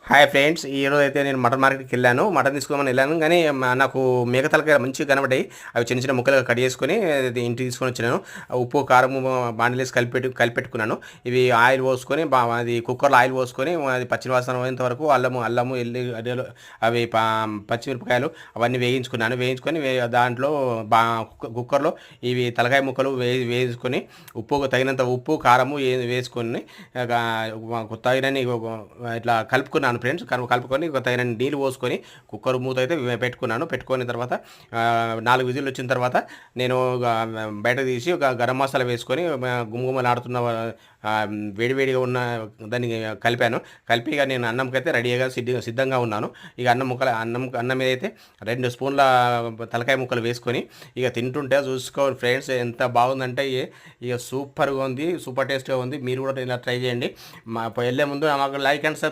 Hi friends, ఈరోజు అయితే నేను మటన్ మార్కెట్కి వెళ్ళాను. మటన్ తీసుకోమని వెళ్ళాను, కానీ నాకు మేక తలకాయ మంచిగా కనబడ్డాయి. అవి చిన్న చిన్న ముక్కలుగా కట్ చేసుకొని అది ఇంటికి తీసుకొని వచ్చినాను. ఉప్పు కారము బాండిలేసి కలిపెట్టుకున్నాను. ఇవి ఆయిల్ పోసుకొని అది కుక్కర్లో ఆయిల్ పోసుకొని అది పచ్చివాసన పోయేంత వరకు అల్లము ఎల్లి అవి పచ్చిమిరపకాయలు అవన్నీ వేయించుకొని దాంట్లో కుక్కర్లో ఇవి తలకాయ ముక్కలు వేసుకొని తగినంత ఉప్పు కారము వేసుకొని తగినన్ని ఇట్లా కలుపుకున్నాను ఫ్రెండ్స్. కలుపుకొని తగినన్ని నీళ్ళు పోసుకొని కుక్కర్ మూత అయితే పెట్టుకున్న తర్వాత 4 విజిల్లు వచ్చిన తర్వాత నేను బయట తీసి ఒక గరం మసాలా వేసుకొని గుమగుమలాడుతున్న వేడివేడిగా ఉన్న దాన్ని కలిపి ఇక నేను అన్నంకైతే రెడీగా సిద్ధంగా ఉన్నాను. ఇక అన్నం మీద అయితే 2 స్పూన్ల తలకాయ ముక్కలు వేసుకొని ఇక తింటుంటే చూసుకోవాలి ఫ్రెండ్స్, ఎంత బాగుందంటే ఇక సూపర్గా ఉంది, సూపర్ టేస్ట్గా ఉంది. మీరు కూడా ఇలా ట్రై చేయండి. వెళ్ళే ముందు మాకు లైక్ అండ్ సబ్స్క్రైబ్